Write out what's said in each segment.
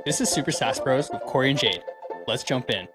This is Super SaaS Bros with Cory and Jayde. Let's jump in.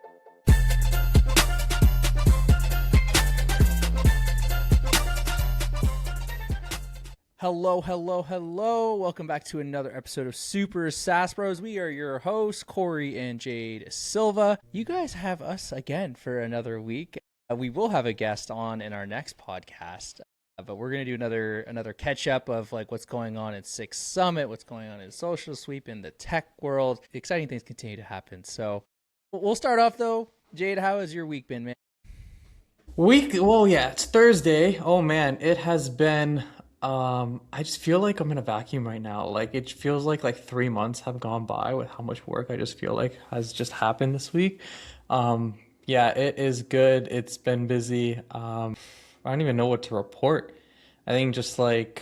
Hello. Welcome back to another episode of Super SaaS Bros. We are your hosts, Cory and Jayde Silva. You guys have us again for another week. We will have a guest on in our next podcast, but we're going to do another catch up of like what's going on at Six Summit, what's going on in Social Sweep, in the tech world. Exciting things continue to happen. So we'll start off though. Jayde, how has your week been, man? It's Thursday. Oh man, it has been I just feel like I'm in a vacuum right now. Like it feels like 3 months have gone by with how much work I just feel like has just happened this week. Yeah, it is good. It's been busy. I don't even know what to report. I think just like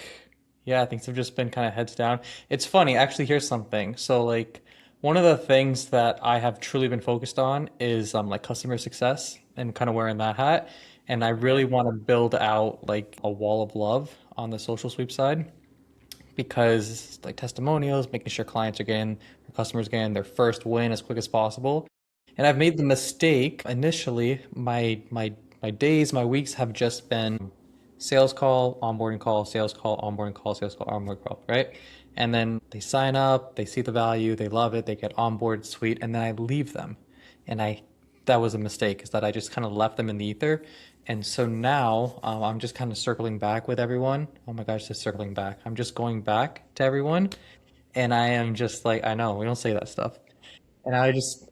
yeah, things have just been kind of heads down. It's funny, actually, here's something. So like one of the things that I have truly been focused on is like customer success and kind of wearing that hat. And I really Yeah. want to build out like a wall of love on the social sweep side because like testimonials, making sure clients are getting, their customers getting their first win as quick as possible. And I've made the mistake initially, my days, my weeks have just been sales call, sales call, onboarding call, sales call, onboarding call, right? And then they sign up, they see the value, they love it, they get onboard sweet, and then I leave them. And I that was a mistake, is that I just kind of left them in the ether. And so now I'm just kind of circling back with everyone. Oh my gosh, just circling back. I'm just going back to everyone. And I am just like, I know, we don't say that stuff. And I just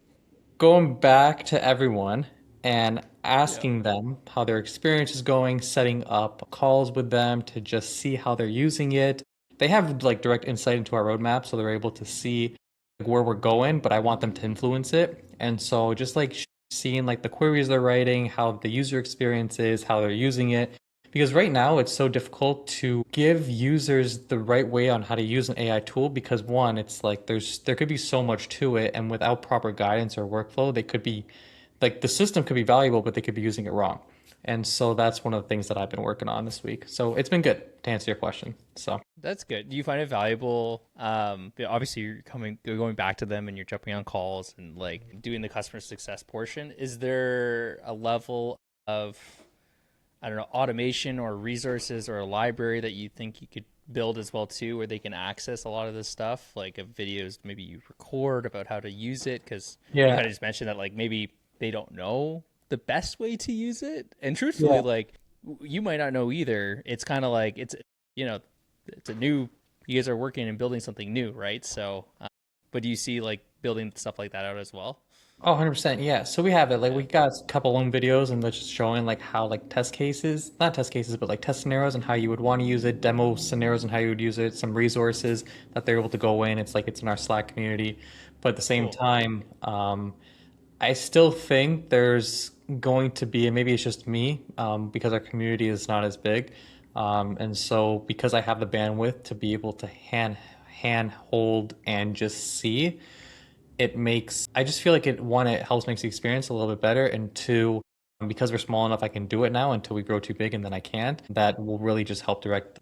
going back to everyone and Yeah. asking them how their experience is going, setting up calls with them to just see how they're using it. They have like direct insight into our roadmap, so they're able to see like, where we're going, but I want them to influence it. And so just like seeing like the queries they're writing, how the user experience is, how they're using it. Because right now it's so difficult to give users the right way on how to use an AI tool because one, it's like there could be so much to it, and without proper guidance or workflow, they could be like the system could be valuable, but they could be using it wrong. And so that's one of the things that I've been working on this week. So it's been good to answer your question. So That's good. Do you find it valuable? Obviously, you're going back to them, and you're jumping on calls and like doing the customer success portion. Is there a level of, I don't know, automation or resources or a library that you think you could build as well too, where they can access a lot of this stuff, like of videos maybe you record about how to use it? Because you yeah, kind of just mentioned that like maybe they don't know the best way to use it, and truthfully, yeah. like you might not know either. It's kind of like you know it's a new, you guys are working and building something new, right? So but do you see like building stuff like that out as well? Oh, 100%. Yeah. So we have it. Like Yeah. we got a couple long videos and they're just showing like how like test cases, not test cases, but like test scenarios and how you would want to use it, demo scenarios and how you would use it, some resources that they're able to go in. It's like it's in our Slack community. But at the same Cool. time, I still think there's going to be, and maybe it's just me, because our community is not as big. And so because I have the bandwidth to be able to hand hold and just see, it makes I just feel like it helps makes the experience a little bit better, and two, because we're small enough I can do it now until we grow too big and then I can't. That will really just help direct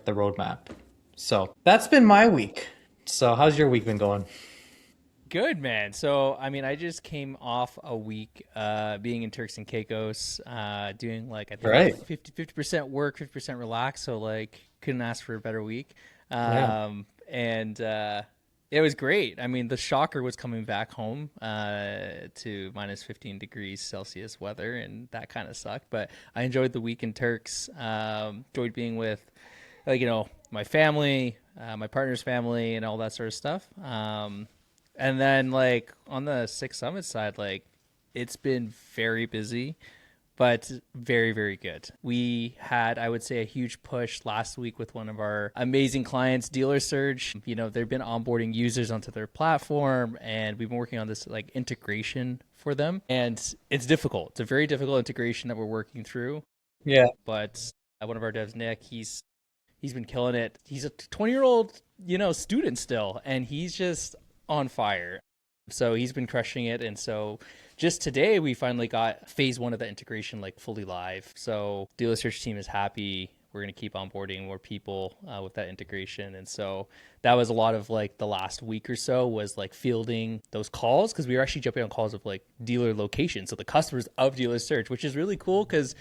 the roadmap. So that's been my week. So how's your week been going? Good, man. So, I mean, I just came off a week being in Turks and Caicos, doing like I All think right. 50% work, 50% relax. So like couldn't ask for a better week. Yeah. And it was great. I mean, the shocker was coming back home to minus 15 degrees Celsius weather, and that kind of sucked. But I enjoyed the week in Turks. Enjoyed being with like my family, my partner's family, and all that sort of stuff. And then like on the Six Summit side, like it's been very busy, but very, very good. We had, I would say, a huge push last week with one of our amazing clients, Dealer Surge. They've been onboarding users onto their platform, and we've been working on this like integration for them. And it's difficult. It's a very difficult integration that we're working through. Yeah. But one of our devs, Nick, he's been killing it. He's a 20-year-old, student still, and he's just on fire. So he's been crushing it. And so just today, we finally got phase one of the integration like fully live. So Dealer Search team is happy. we're going to keep onboarding more people with that integration. And so that was a lot of like the last week or so was like fielding those calls, because we were actually jumping on calls of like dealer locations. So the customers of dealer search, which is really cool, because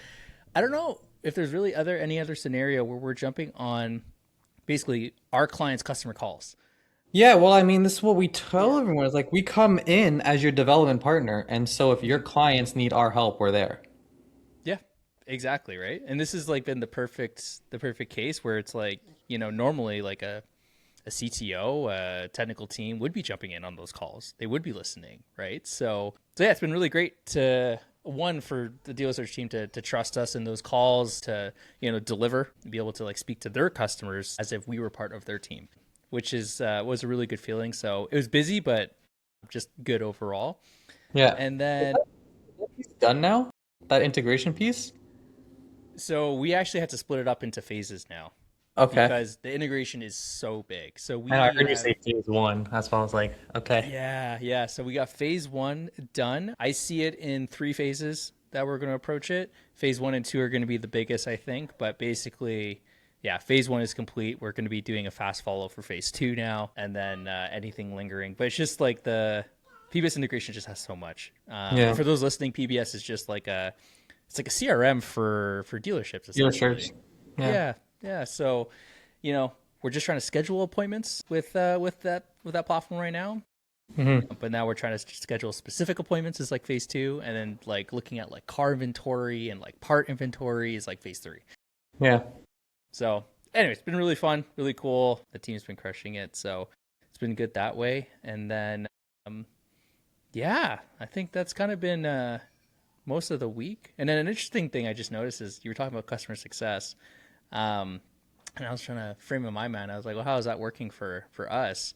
I don't know if there's really any other scenario where we're jumping on basically our clients' customer calls. Yeah, well, I mean, this is what we tell everyone. It's like we come in as your development partner, and so if your clients need our help, we're there. Yeah, exactly, right. And this has like been the perfect case where it's like, normally like a CTO, a technical team would be jumping in on those calls. They would be listening, right? So yeah, it's been really great to one for the dealer search team to trust us in those calls, to deliver, be able to like speak to their customers as if we were part of their team, which is was a really good feeling. So it was busy, but just good overall. Yeah. And Is then that piece done now? That integration piece? so we actually had to split it up into phases now, Okay. because the integration is so big. So I know, I we heard you have say phase one. That's why I was like, okay. Yeah, yeah. So we got phase one done. I see it in three phases that we're going to approach it. Phase one and two are going to be the biggest, I think. But basically, yeah, phase one is complete. We're going to be doing a fast follow for phase two now, and then anything lingering. But it's just like the PBS integration just has so much. And Yeah. for those listening, PBS is just like it's like a CRM for dealerships Dealer search. essentially. Yeah. Yeah, yeah. So, we're just trying to schedule appointments with that platform right now. Hmm. But now we're trying to schedule specific appointments is like phase two, and then like looking at like car inventory and like part inventory is like phase three. Yeah. So, anyway, it's been really fun, really cool. The team's been crushing it, so it's been good that way. And then, um, yeah, I think that's kind of been most of the week. And then an interesting thing I just noticed is you were talking about customer success. Um, and I was trying to frame in my mind. I was like, well, how is that working for us?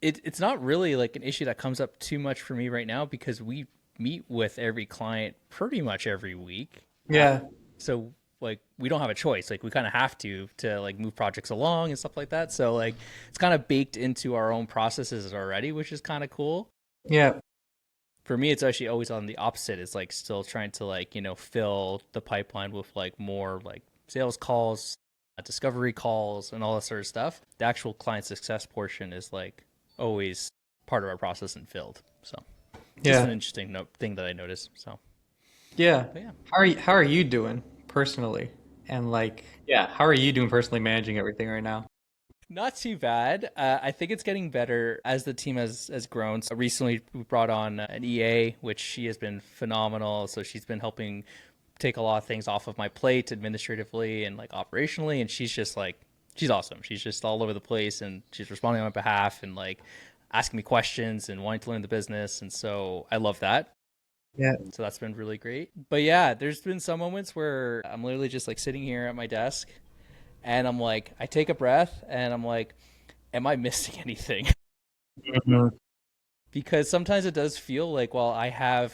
It's not really like an issue that comes up too much for me right now, because we meet with every client pretty much every week. Yeah. So like we don't have a choice. Like we kind of have to like move projects along and stuff like that. So like it's kind of baked into our own processes already, which is kind of cool. Yeah. For me, it's actually always on the opposite. It's like still trying to like, fill the pipeline with like more like sales calls, discovery calls, and all that sort of stuff. The actual client success portion is like always part of our process and filled. So just an Yeah. interesting thing that I noticed. So, Yeah. but yeah, How are you doing personally? And like, yeah, how are you doing personally managing everything right now? not too bad. I think it's getting better as the team has grown. So recently we brought on an EA, which she has been phenomenal. So she's been helping take a lot of things off of my plate administratively and like operationally, and she's awesome. She's just all over the place, and she's responding on my behalf and like asking me questions and wanting to learn the business, and so I love that. Yeah. So that's been really great. But yeah, there's been some moments where I'm literally just like sitting here at my desk, and I'm like, I take a breath and I'm like, am I missing anything? Mhm. Because sometimes it does feel like, well, I have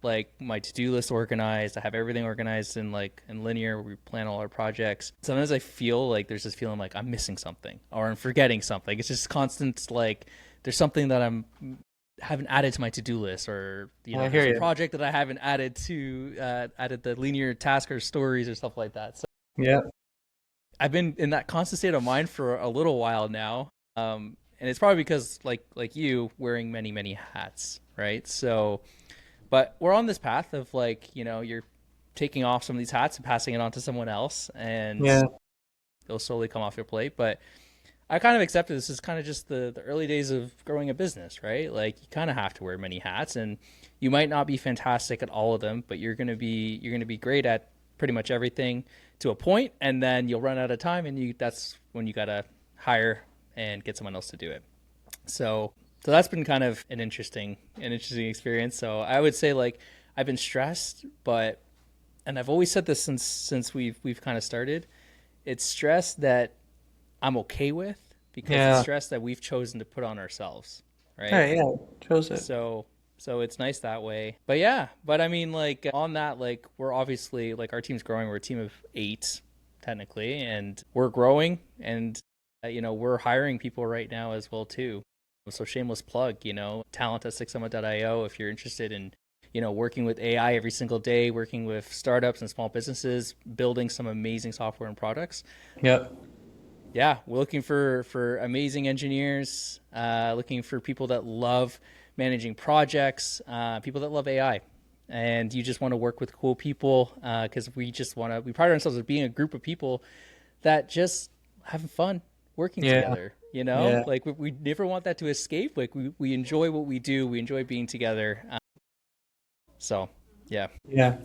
like my to-do list organized, I have everything organized in like in linear, we plan all our projects. Sometimes I feel like there's this feeling like I'm missing something or I'm forgetting something. It's just constant, like there's something that I'm haven't added to my to-do list, or I hear there's a you. project that I haven't added the linear task or stories or stuff like that. So Yeah. I've been in that constant state of mind for a little while now. And it's probably because like you wearing many hats, right? So but we're on this path of like, you're taking off some of these hats and passing it on to someone else, and Yeah. they'll slowly come off your plate. But I kind of accepted this is kind of just the early days of growing a business, right? Like you kind of have to wear many hats, and you might not be fantastic at all of them, but you're gonna be great at pretty much everything to a point, and then you'll run out of time, and that's when you gotta hire and get someone else to do it. So that's been kind of an interesting experience. So I would say like I've been stressed, but and I've always said this since we've kind of started. It's stress that I'm okay with, because it's Yeah. stress that we've chosen to put on ourselves, All right? right. Yeah. Chose it. So it's nice that way. But yeah, but I mean like on that, like we're obviously like our team's growing. We're a team of 8 technically, and we're growing, and we're hiring people right now as well too. So shameless plug, talent at 6summit.io if you're interested in working with AI every single day, working with startups and small businesses, building some amazing software and products. Yep. Yeah, we're looking for amazing engineers, looking for people that love managing projects, people that love AI, and you just want to work with cool people because we pride ourselves as being a group of people that just having fun working Yeah. together. Yeah. Like we never want that to escape. Like we enjoy what we do. We enjoy being together. So yeah. Yeah.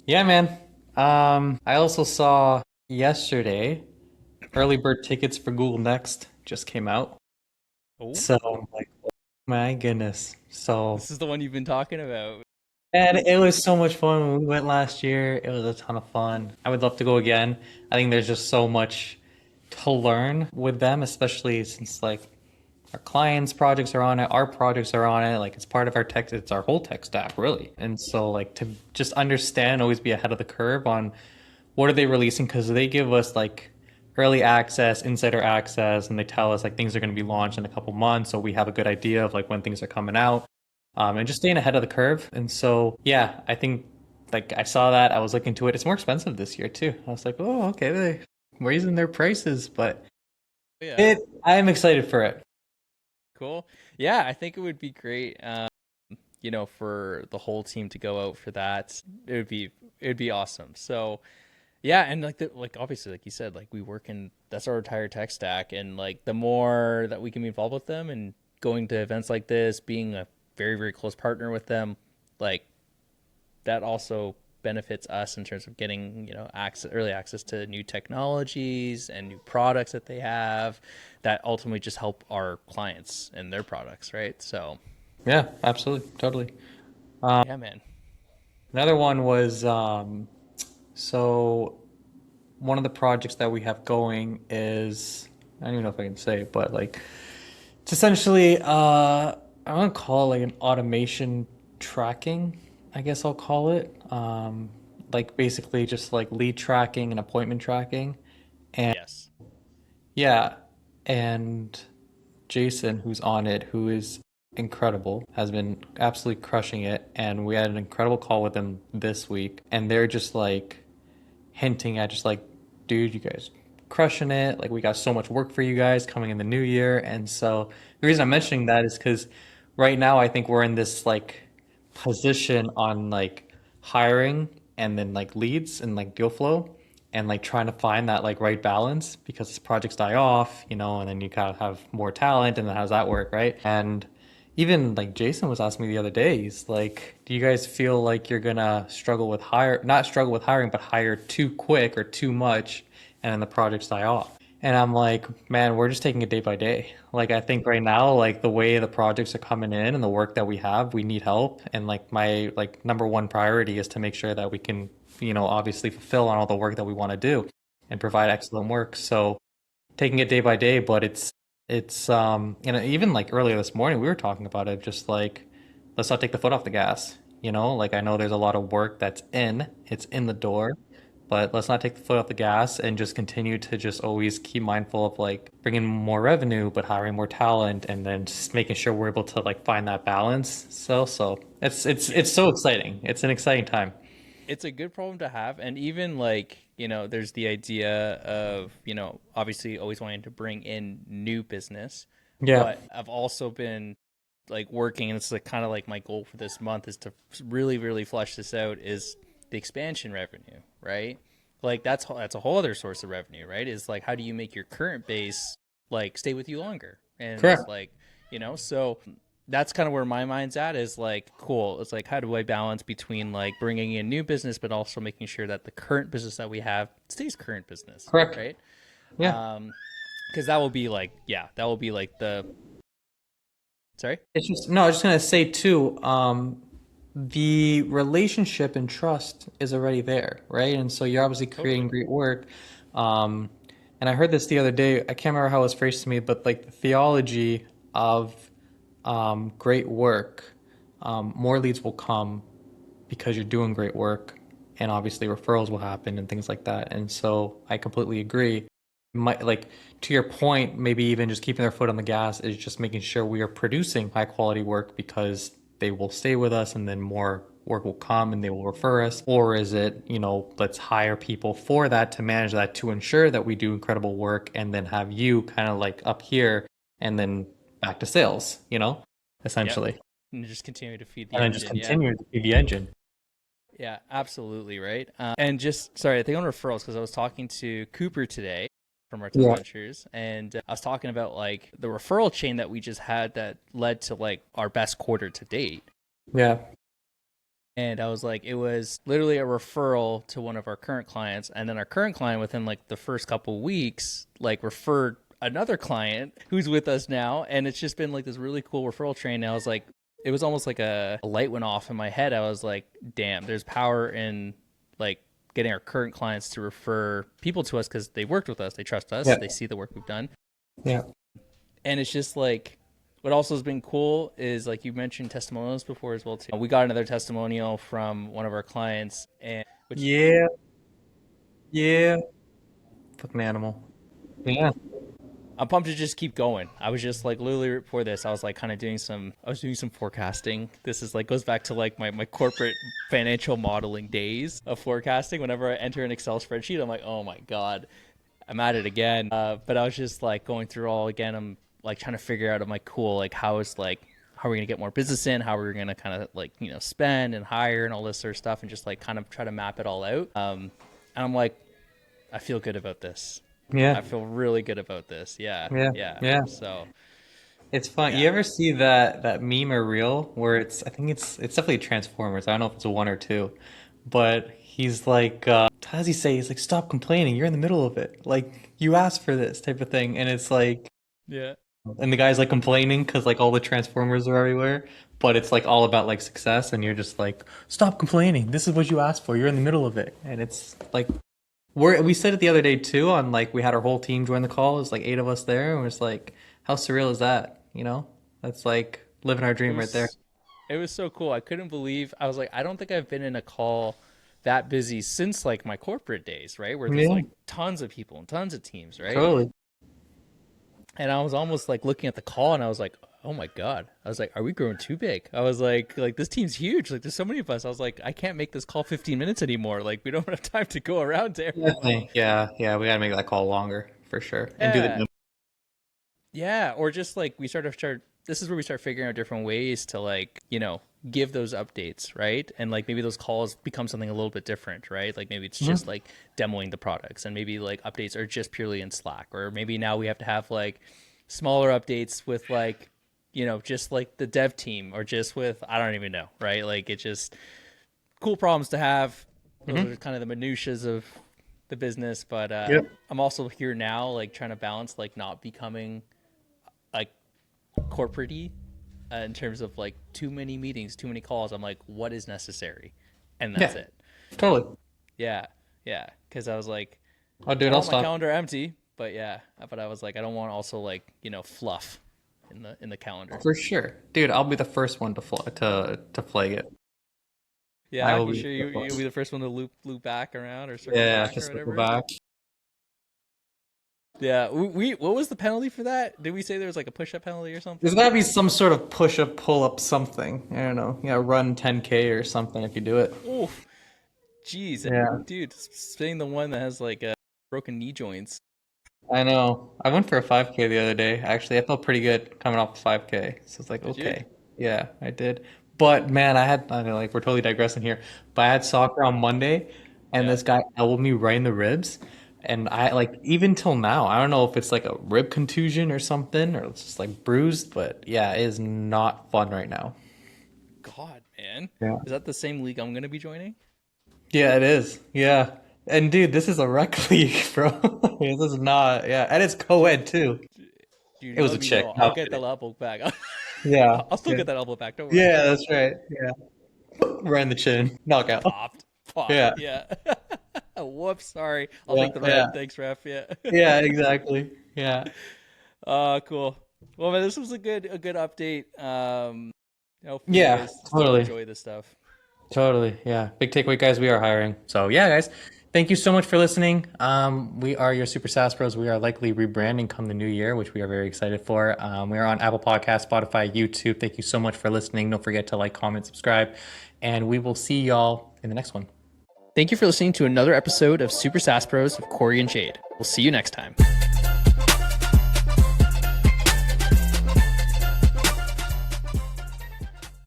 Yeah, man. I also saw yesterday early bird tickets for Google Next just came out. Oh, So I'm like, oh my goodness. So, this is the one you've been talking about. and it was so much fun when we went last year. It was a ton of fun. I would love to go again. I think there's just so much to learn with them, especially since like our clients' projects are on it, our projects are on it. Like it's part of our tech, it's our whole tech stack, really. And so, like, to just understand, always be ahead of the curve on what are they releasing, because they give us like early access, insider access, and they tell us like things are going to be launched in a couple months, so we have a good idea of like when things are coming out, and just staying ahead of the curve. And so, yeah, I think like I saw that, I was looking into it. It's more expensive this year too. I was like, oh, okay, they're raising their prices, but Yeah. it, I'm excited for it. Cool. Yeah, I think it would be great. For the whole team to go out for that. It would be awesome. So yeah, and like obviously like you said, like we work in that's our entire tech stack, and like the more that we can be involved with them and going to events like this, being a very very close partner with them, like that also benefits us in terms of getting early access to new technologies and new products that they have that ultimately just help our clients and their products, right? So Yeah, absolutely, totally. yeah, man. Another one was so one of the projects that we have going is, I don't even know if I can say it, but like it's essentially I want to call it like an automation tracking, I guess I'll call it. Like basically just like lead tracking and appointment tracking. And Yes. yeah, and Jason, who's on it, who is incredible, has been absolutely crushing it. And we had an incredible call with them this week, and they're just like hinting at just like, dude, you guys crushing it. Like we got so much work for you guys coming in the new year. And so the reason I'm mentioning that is because right now I think we're in this like position on like hiring and then like leads and like deal flow and like trying to find that like right balance, because projects die off, and then you kind of have more talent, and then how does that work, right? And even like Jason was asking me the other day, he's like, do you guys feel like you're gonna struggle with not struggle with hiring, but hire too quick or too much, and then the projects die off? And I'm like, man, we're just taking it day by day. Like, I think right now, like the way the projects are coming in and the work that we have, we need help. And like my like number one priority is to make sure that we can, obviously fulfill on all the work that we want to do and provide excellent work. So taking it day by day, but it's even like earlier this morning we were talking about it, just like let's not take the foot off the gas. Like I know there's a lot of work it's in the door, but let's not take the foot off the gas and just continue to just always keep mindful of like bringing more revenue, but hiring more talent, and then just making sure we're able to like find that balance. So it's so exciting. It's an exciting time. It's a good problem to have, and even like there's the idea of obviously always wanting to bring in new business, Yeah, but I've also been like working, and it's like kind of like my goal for this month is to really really flesh this out, is the expansion revenue, right? Like that's a whole other source of revenue, right? Is like how do you make your current base like stay with you longer, and correct. like so that's kind of where my mind's at, is like cool, it's like how do I balance between like bringing in new business but also making sure that the current business that we have stays current business, Correct. right? Yeah. Because that will be like, yeah, that will be like the sorry. It's just no, I was just gonna say too, the relationship and trust is already there, right? And so you're obviously creating Totally. great work. Um, and I heard this the other day. I can't remember how it was phrased to me, but like the theology of great work, more leads will come because you're doing great work, and obviously referrals will happen and things like that. And so I completely agree. Like to your point, maybe even just keeping their foot on the gas is just making sure we are producing high quality work, because they will stay with us and then more work will come and they will refer us? Or is it, let's hire people for that to manage that to ensure that we do incredible work and then have you kind of like up here and then back to sales, Yep. essentially. And just continue to feed the And then just engine. Yeah. continue to be the engine. Yeah, absolutely, right. And just sorry, I think on referrals because I was talking to Cooper today from our Test Yeah. Ventures, and I was talking about like the referral chain that we just had that led to like our best quarter to date. Yeah. And I was like, it was literally a referral to one of our current clients, and then our current client within like the first couple weeks, like referred another client who's with us now, and it's just been like this really cool referral train. And I was like, it was almost like a light went off in my head. I was like, damn, there's power in like getting our current clients to refer people to us because they worked with us, they trust us, Yeah. they see the work we've done, Yeah. and it's just like what also has been cool is like you mentioned testimonials before as well too. We got another testimonial from one of our clients, and which Yeah. Yeah. Fucking animal. Yeah. I'm pumped to just keep going. I was just like literally before this, I was like kind of doing some forecasting. This is like goes back to like my corporate financial modeling days of forecasting. Whenever I enter an Excel spreadsheet, I'm like, oh my God, I'm at it again. But I was just like going through all again. I'm like trying to figure out, I'm like, cool, like how are we gonna get more business in? How are we gonna kind of like, spend and hire and all this sort of stuff and just like kind of try to map it all out. And I'm like, I feel good about this. I Yeah. feel really good about this. Yeah. Yeah. Yeah. Yeah. So, It's fun. You yeah. ever see that meme or reel where I think it's definitely Transformers. I don't know if it's a one or two, but he's like, how does he say? He's like, stop complaining. You're in the middle of it. Like you asked for this type of thing, and it's like, Yeah. and the guy's like complaining because like all the Transformers are everywhere, but it's like all about like success, and you're just like, stop complaining. This is what you asked for. You're in the middle of it, and it's like we said it the other day too on like we had our whole team join the call. It was like 8 of us there, and we're just like, how surreal is that? That's like living our It dream right there. was it was so cool. I couldn't believe I was like, I don't think I've been in a call that busy since like my corporate days, right? Where there's Yeah, like tons of people and tons of teams, right? totally. And I was almost like looking at the call and I was like, oh my God. I was like, are we growing too big? I was like this team's huge. Like there's so many of us. I was like, I can't make this call 15 minutes anymore. Like we don't have time to go around to everyone. Definitely. Yeah, yeah, we gotta make that call longer for sure and do Yeah. the. Yeah, or just like we sort of start. This is where we start figuring out different ways to like give those updates, right? And like maybe those calls become something a little bit different, right? Like maybe it's just Mhm. like demoing the products, and maybe like updates are just purely in Slack, or maybe now we have to have like smaller updates with like just like the dev team, or just with I don't even know, right? Like it's just cool problems to have. Those are Mhm. kind of the minutiae of the business, but Yep. I'm also here now, like trying to balance like not becoming like corporate-y in terms of like too many meetings, too many calls. I'm like, what is necessary? And that's Yeah, it. totally. Yeah. Yeah. Because I was like, Oh, I dude, don't I'll want my stop. calendar empty, but yeah. But I was like, I don't want also like, fluff in the calendar. For sure, dude. I'll be the first one to flag it. I Yeah. will You be sure the you'll first. be the first one to loop back around or circle Yeah, back to or circle whatever? back. Yeah. We what was the penalty for that? Did we say there was like a push up penalty or There's something? gotta be some sort of push up, pull up, something. I don't know. Yeah, run 10K or something if you do it. Oof. Jeez. Yeah, Dude, staying the one that has like broken knee joints. I know. I went for a 5K the other day. Actually, I felt pretty good coming off a 5K. So it's like, Did you? okay, yeah, I did. But man, I don't know, like we're totally digressing here. But I had soccer on Monday, and Yeah. this guy elbowed me right in the ribs. And I like even till now, I don't know if it's like a rib contusion or something, or it's just like bruised. But yeah, it is not fun right now. God, man. Yeah. Is that the same league I'm going to be joining? Yeah, it is. Yeah. And dude, this is a rec league, bro. This is not, yeah. And it's Dude, co-ed too. dude, It was a let me chick. know. No, I'll I'm get that kidding. elbow back. Yeah. I'll still Yeah. get that elbow back. Don't worry. Yeah, that's right. Yeah. Right in the chin. Knockout. Popped. Popped. Yeah. Yeah. Whoops. Sorry. I'll Yeah. take the Yeah. red. Thanks, ref. Yeah. Yeah, exactly. Yeah. Cool. Well, man, this was a good update. Hopefully you Yeah, guys still totally. enjoy this stuff. Totally. Yeah. Big takeaway, guys. We are hiring. So yeah, guys. Thank you so much for listening. We are your Super SaaS Bros. We are likely rebranding come the new year, which we are very excited for. We are on Apple Podcasts, Spotify, YouTube. Thank you so much for listening. Don't forget to like, comment, subscribe, and we will see y'all in the next one. Thank you for listening to another episode of Super SaaS Bros with Cory and Jayde. We'll see you next time.